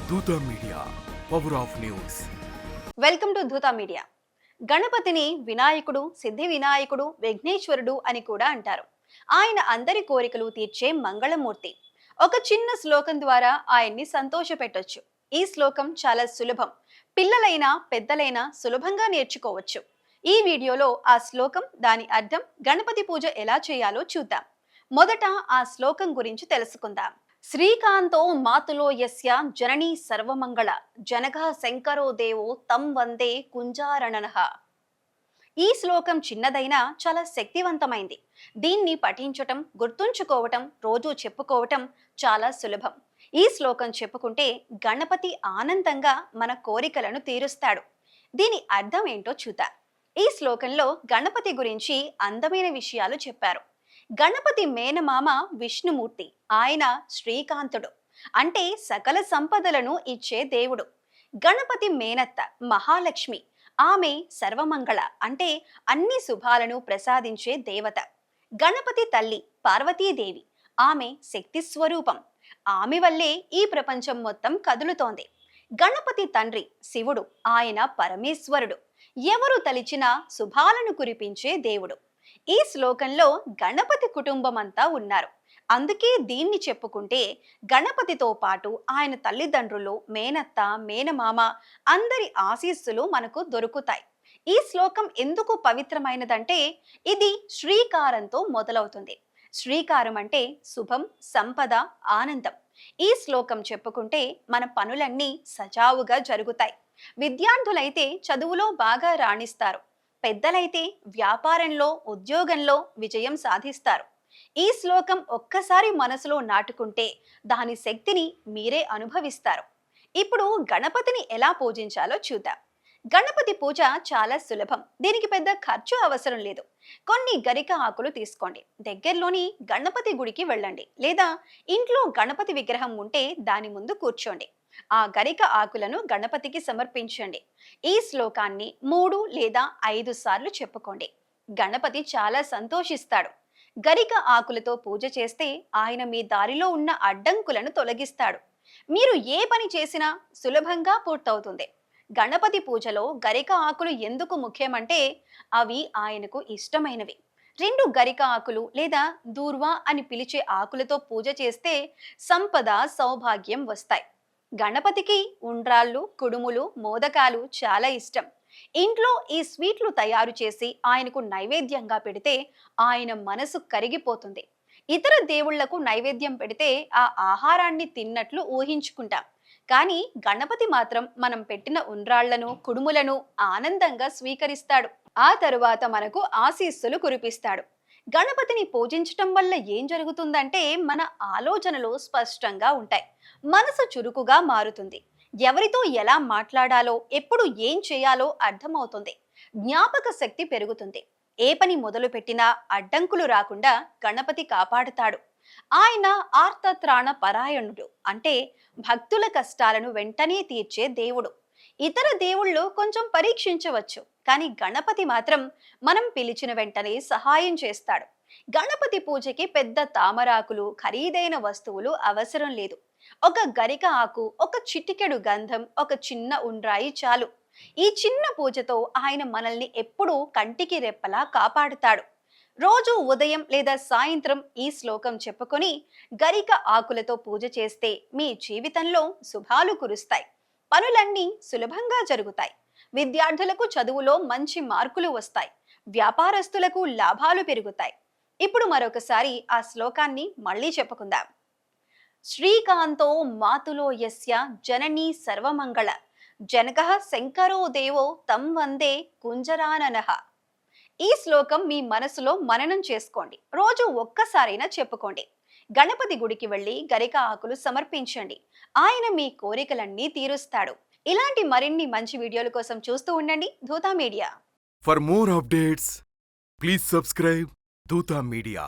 దూత media, power of news. Welcome to Dhootha media. గణపతిని వినాయకుడు, సిద్ధి వినాయకుడు, విఘ్నేశ్వరుడు అని కూడా అంటారు. ఆయన అందరి కోరికలు తీర్చే మంగళమూర్తి. ఒక చిన్న శ్లోకం ద్వారా ఆయన్ని సంతోషపెట్టొచ్చు. ఈ శ్లోకం చాలా సులభం. పిల్లలైనా పెద్దలైనా సులభంగా నేర్చుకోవచ్చు. ఈ వీడియోలో ఆ శ్లోకం, దాని అర్థం, గణపతి పూజ ఎలా చేయాలో చూద్దాం. మొదట ఆ శ్లోకం గురించి తెలుసుకుందాం. శ్రీకాంతో మాతులో యస్య జననీ సర్వమంగళ జనక శంకరో దేవో తం వందే కుంజారణనః. ఈ శ్లోకం చిన్నదైనా చాలా శక్తివంతమైంది. దీన్ని పఠించటం, గుర్తుంచుకోవటం, రోజు చెప్పుకోవటం చాలా సులభం. ఈ శ్లోకం చెప్పుకుంటే గణపతి ఆనందంగా మన కోరికలను తీరుస్తాడు. దీని అర్థం ఏంటో చూద్దాం. ఈ శ్లోకంలో గణపతి గురించి అందమైన విషయాలు చెప్పారు. గణపతి మేనమామ విష్ణుమూర్తి. ఆయన శ్రీకాంతుడు, అంటే సకల సంపదలను ఇచ్చే దేవుడు. గణపతి మేనత్త మహాలక్ష్మి. ఆమె సర్వమంగళ, అంటే అన్ని శుభాలను ప్రసాదించే దేవత. గణపతి తల్లి పార్వతీదేవి. ఆమె శక్తి స్వరూపం. ఆమె వల్లే ఈ ప్రపంచం మొత్తం కదులుతోంది. గణపతి తండ్రి శివుడు. ఆయన పరమేశ్వరుడు. ఎవరు తలిచినా శుభాలను కురిపించే దేవుడు. ఈ శ్లోకంలో గణపతి కుటుంబం అంతా ఉన్నారు. అందుకే దీన్ని చెప్పుకుంటే గణపతితో పాటు ఆయన తల్లిదండ్రులు, మేనత్త, మేనమామ అందరి ఆశీస్సులు మనకు దొరుకుతాయి. ఈ శ్లోకం ఎందుకు పవిత్రమైనదంటే ఇది శ్రీకారంతో మొదలవుతుంది. శ్రీకారం అంటే శుభం, సంపద, ఆనందం. ఈ శ్లోకం చెప్పుకుంటే మన పనులన్నీ సజావుగా జరుగుతాయి. విద్యార్థులైతే చదువులో బాగా రాణిస్తారు. పెద్దలైతే వ్యాపారంలో, ఉద్యోగంలో విజయం సాధిస్తారు. ఈ శ్లోకం ఒక్కసారి మనసులో నాటుకుంటే దాని శక్తిని మీరే అనుభవిస్తారు. ఇప్పుడు గణపతిని ఎలా పూజించాలో చూద్దాం. గణపతి పూజ చాలా సులభం. దీనికి పెద్ద ఖర్చు అవసరం లేదు. కొన్ని గరిక ఆకులు తీసుకోండి. దగ్గరలోని గణపతి గుడికి వెళ్ళండి, లేదా ఇంట్లో గణపతి విగ్రహం ఉంటే దాని ముందు కూర్చోండి. ఆ గరిక ఆకులను గణపతికి సమర్పించండి. ఈ శ్లోకాన్ని 3 లేదా 5 సార్లు చెప్పుకోండి. గణపతి చాలా సంతోషిస్తాడు. గరిక ఆకులతో పూజ చేస్తే ఆయన మీ దారిలో ఉన్న అడ్డంకులను తొలగిస్తాడు. మీరు ఏ పని చేసినా సులభంగా పూర్తవుతుంది. గణపతి పూజలో గరిక ఆకులు ఎందుకు ముఖ్యమంటే అవి ఆయనకు ఇష్టమైనవి. 2 గరిక ఆకులు లేదా దూర్వా అని పిలిచే ఆకులతో పూజ చేస్తే సంపద, సౌభాగ్యం వస్తాయి. గణపతికి ఉండ్రాళ్ళు, కుడుములు, మోదకాలు చాలా ఇష్టం. ఇంట్లో ఈ స్వీట్లు తయారు చేసి ఆయనకు నైవేద్యంగా పెడితే ఆయన మనసు కరిగిపోతుంది. ఇతర దేవుళ్లకు నైవేద్యం పెడితే ఆ ఆహారాన్ని తిన్నట్లు ఊహించుకుంటాం. కానీ గణపతి మాత్రం మనం పెట్టిన ఉండ్రాళ్లను, కుడుములను ఆనందంగా స్వీకరిస్తాడు. ఆ తరువాత మనకు ఆశీస్సులు కురిపిస్తాడు. గణపతిని పూజించటం వల్ల ఏం జరుగుతుందంటే మన ఆలోచనలు స్పష్టంగా ఉంటాయి. మనసు చురుకుగా మారుతుంది. ఎవరితో ఎలా మాట్లాడాలో, ఎప్పుడు ఏం చేయాలో అర్థమవుతుంది. జ్ఞాపక శక్తి పెరుగుతుంది. ఏ పని మొదలు పెట్టినా అడ్డంకులు రాకుండా గణపతి కాపాడుతాడు. ఆయన ఆర్తత్రాణ పరాయణుడు, అంటే భక్తుల కష్టాలను వెంటనే తీర్చే దేవుడు. ఇతర దేవుళ్ళు కొంచెం పరీక్షించవచ్చు, కానీ గణపతి మాత్రం మనం పిలిచిన వెంటనే సహాయం చేస్తాడు. గణపతి పూజకి పెద్ద తామరాకులు, ఖరీదైన వస్తువులు అవసరం లేదు. ఒక గరిక ఆకు, ఒక చిటికెడు గంధం, ఒక చిన్న ఉండ్రాయి చాలు. ఈ చిన్న పూజతో ఆయన మనల్ని ఎప్పుడూ కంటికి రెప్పలా కాపాడుతాడు. రోజు ఉదయం లేదా సాయంత్రం ఈ శ్లోకం చెప్పుకొని గరిక ఆకులతో పూజ చేస్తే మీ జీవితంలో శుభాలు కురుస్తాయి. పనులన్నీ సులభంగా జరుగుతాయి. విద్యార్థులకు చదువులో మంచి మార్కులు వస్తాయి. వ్యాపారస్తులకు లాభాలు పెరుగుతాయి. ఇప్పుడు మరొకసారి ఆ శ్లోకాన్ని మళ్ళీ చెప్పుకుందాం. శ్రీకాంతో మాతులో యస్య జననీ సర్వమంగళ జనక శంకరో దేవో తం వందే కుంజరాననః. ఈ శ్లోకం మీ మనసులో మననం చేసుకోండి. రోజు ఒక్కసారైనా చెప్పుకోండి. గణపతి గుడికి వెళ్ళి గరిక ఆకులు సమర్పించండి. ఆయన మీ కోరికలన్నీ తీరుస్తాడు. ఇలాంటి మరిన్ని మంచి వీడియోల కోసం చూస్తూ ఉండండి Dhootha media. For more updates please subscribe Dootha media.